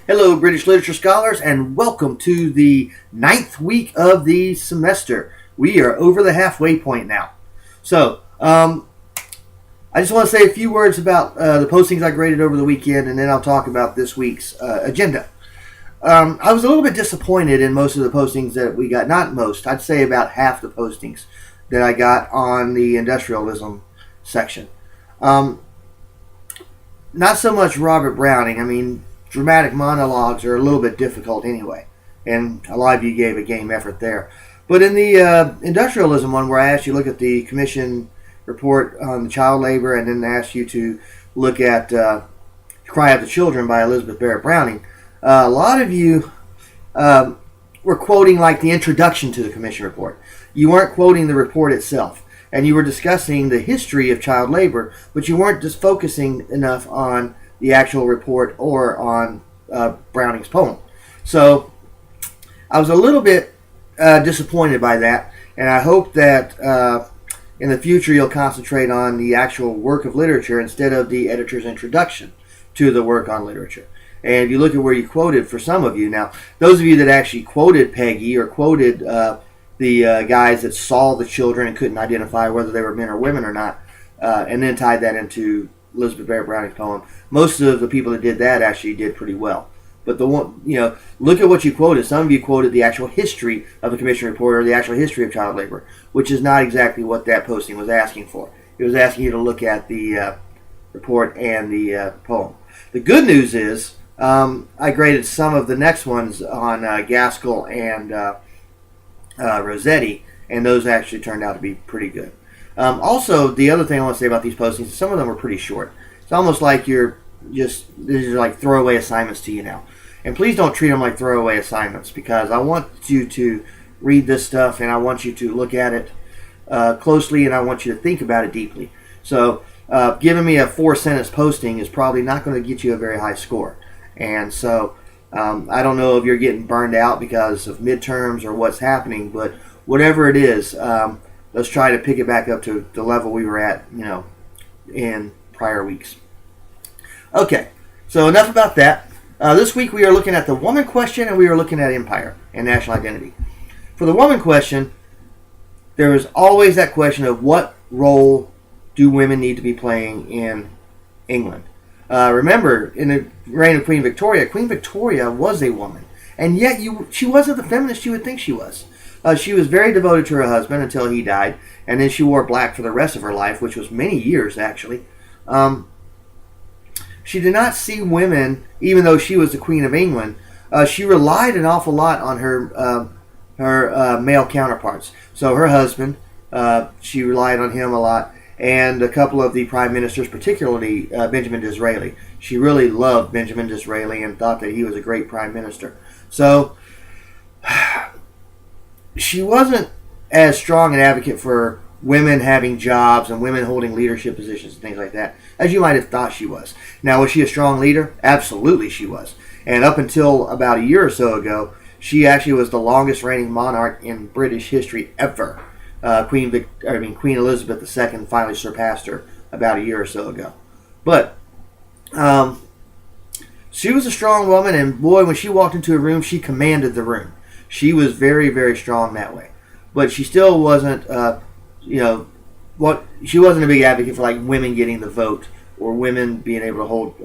Hello, British literature scholars, and welcome to the ninth week of the semester. We are over the halfway point now. So, I just want to say a few words about the postings I graded over the weekend, and then I'll talk about this week's agenda. I was a little bit disappointed in most of the postings that we got. Not most, I'd say about half the postings that I got on the industrialism section. Not so much Robert Browning. I mean, dramatic monologues are a little bit difficult anyway, and a lot of you gave a game effort there. But in the industrialism one, where I asked you to look at the commission report on child labor, and then asked you to look at Cry Out the Children by Elizabeth Barrett Browning, a lot of you were quoting like the introduction to the commission report. You weren't quoting the report itself, and you were discussing the history of child labor, but you weren't just focusing enough on the actual report or on Browning's poem. So I was a little bit disappointed by that, and I hope that in the future you'll concentrate on the actual work of literature instead of the editor's introduction to the work on literature. And if you look at where you quoted, for some of you now, those of you that actually quoted Peggy or quoted the guys that saw the children and couldn't identify whether they were men or women or not, and then tied that into Elizabeth Barrett Browning's poem, most of the people that did that actually did pretty well. But the one, look at what you quoted. Some of you quoted the actual history of the commission report or the actual history of child labor, which is not exactly what that posting was asking for. It was asking you to look at the report and the poem. The good news is I graded some of the next ones on Gaskell and Rossetti, and those actually turned out to be pretty good. Also, the other thing I want to say about these postings, some of them are pretty short. It's almost like these are like throwaway assignments to you now. And please don't treat them like throwaway assignments, because I want you to read this stuff, and I want you to look at it closely, and I want you to think about it deeply. So giving me a 4-sentence posting is probably not going to get you a very high score. And so I don't know if you're getting burned out because of midterms or what's happening, but whatever it is, let's try to pick it back up to the level we were at, in prior weeks. Okay, so enough about that. This week we are looking at the woman question, and we are looking at empire and national identity. For the woman question, there is always that question of what role do women need to be playing in England. Remember, in the reign of Queen Victoria was a woman, and yet she wasn't the feminist you would think she was. She was very devoted to her husband until he died, and then she wore black for the rest of her life, which was many years, actually. She did not see women, even though she was the Queen of England. She relied an awful lot on her male counterparts. So her husband, she relied on him a lot, and a couple of the prime ministers, particularly Benjamin Disraeli. She really loved Benjamin Disraeli and thought that he was a great prime minister. So she wasn't as strong an advocate for women having jobs and women holding leadership positions and things like that as you might have thought she was. Now, was she a strong leader? Absolutely she was. And up until about a year or so ago, she actually was the longest reigning monarch in British history ever. Queen Elizabeth II finally surpassed her about a year or so ago. But she was a strong woman, and boy, when she walked into a room, she commanded the room. She was very, very strong that way. But she still wasn't, she wasn't a big advocate for like women getting the vote or women being able to hold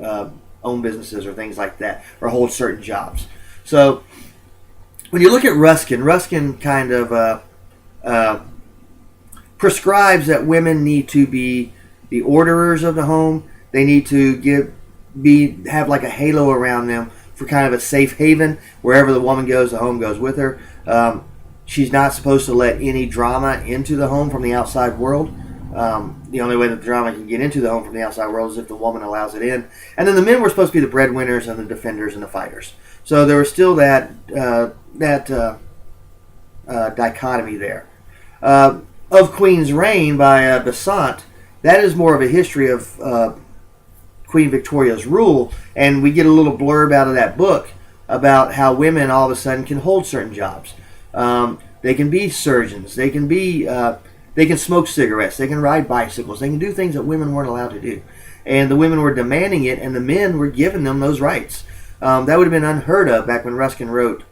own businesses or things like that, or hold certain jobs. So when you look at Ruskin kind of prescribes that women need to be the orderers of the home. They need to have like a halo around them for kind of a safe haven. Wherever the woman goes, the home goes with her. She's not supposed to let any drama into the home from the outside world. The only way that the drama can get into the home from the outside world is if the woman allows it in. And then the men were supposed to be the breadwinners and the defenders and the fighters. So there was still that dichotomy there. Of Queen's Reign by Besant, that is more of a history of Queen Victoria's rule, and we get a little blurb out of that book about how women all of a sudden can hold certain jobs. They can be surgeons. They can smoke cigarettes. They can ride bicycles. They can do things that women weren't allowed to do. And the women were demanding it, and the men were giving them those rights. That would have been unheard of back when Ruskin wrote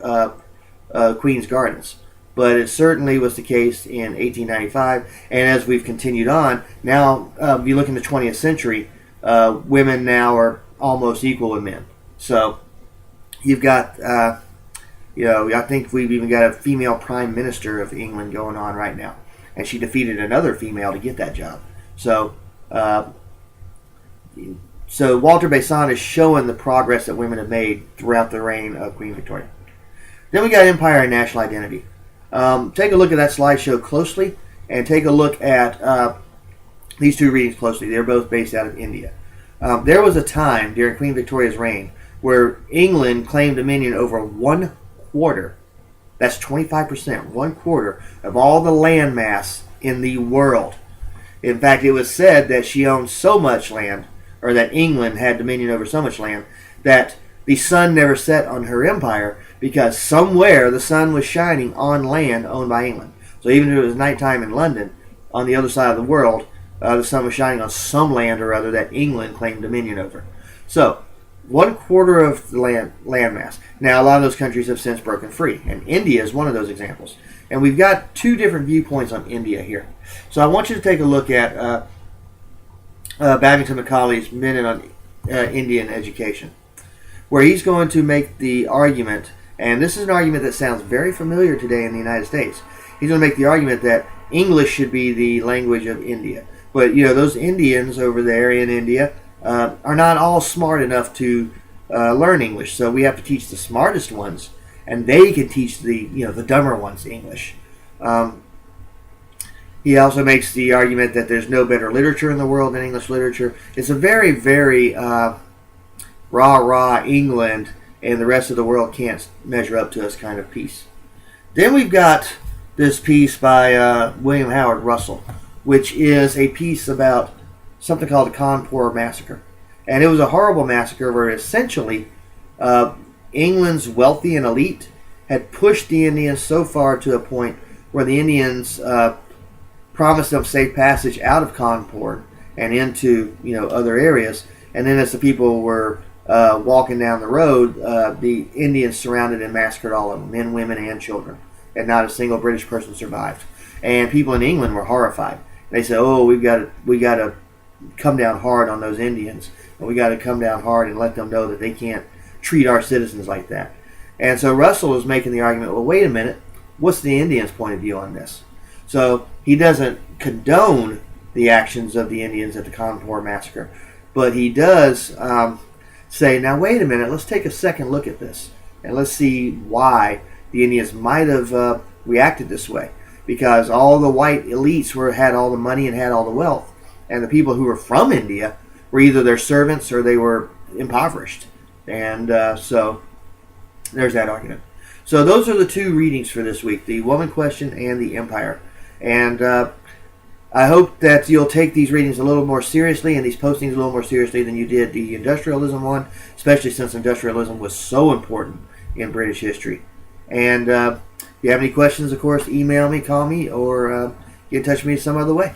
Queen's Gardens. But it certainly was the case in 1895, and as we've continued on, now if you look in the 20th century, women now are almost equal with men. So you've got, I think we've even got a female prime minister of England going on right now, and she defeated another female to get that job. So Walter Besant is showing the progress that women have made throughout the reign of Queen Victoria. Then we got empire and national identity. Take a look at that slideshow closely, and take a look at these two readings closely. They're both based out of India. There was a time during Queen Victoria's reign where England claimed dominion over 1/4, that's 25%, 1/4 of all the land mass in the world. In fact, it was said that she owned so much land, or that England had dominion over so much land, that the sun never set on her empire, because somewhere the sun was shining on land owned by England. So even if it was nighttime in London, on the other side of the world, the sun was shining on some land or other that England claimed dominion over. So 1/4 of the land mass. Now a lot of those countries have since broken free, and India is one of those examples. And we've got two different viewpoints on India here. So I want you to take a look at Babington Macaulay's Minute on Indian Education, where he's going to make the argument, and this is an argument that sounds very familiar today in the United States. He's going to make the argument that English should be the language of India. But, those Indians over there in India are not all smart enough to learn English. So we have to teach the smartest ones, and they can teach the dumber ones English. He also makes the argument that there's no better literature in the world than English literature. It's a very, very rah-rah England and the rest of the world can't measure up to us kind of piece. Then we've got this piece by William Howard Russell, which is a piece about something called the Cawnpore Massacre. And it was a horrible massacre where essentially England's wealthy and elite had pushed the Indians so far to a point where the Indians promised them safe passage out of Cawnpore and into other areas. And then as the people were walking down the road, the Indians surrounded and massacred all of them, men, women, and children. And not a single British person survived. And people in England were horrified. They said, "Oh, we got to come down hard on those Indians, and we got to come down hard and let them know that they can't treat our citizens like that." And so Russell was making the argument, well, wait a minute, what's the Indians' point of view on this? So he doesn't condone the actions of the Indians at the Cawnpore Massacre, but he does say, now wait a minute, let's take a second look at this, and let's see why the Indians might have reacted this way. Because all the white elites had all the money and had all the wealth, and the people who were from India were either their servants or they were impoverished. And so there's that argument. So those are the two readings for this week, the woman question and the empire. And I hope that you'll take these readings a little more seriously and these postings a little more seriously than you did the industrialism one, especially since industrialism was so important in British history. And if you have any questions, of course, email me, call me, or get in touch with me some other way.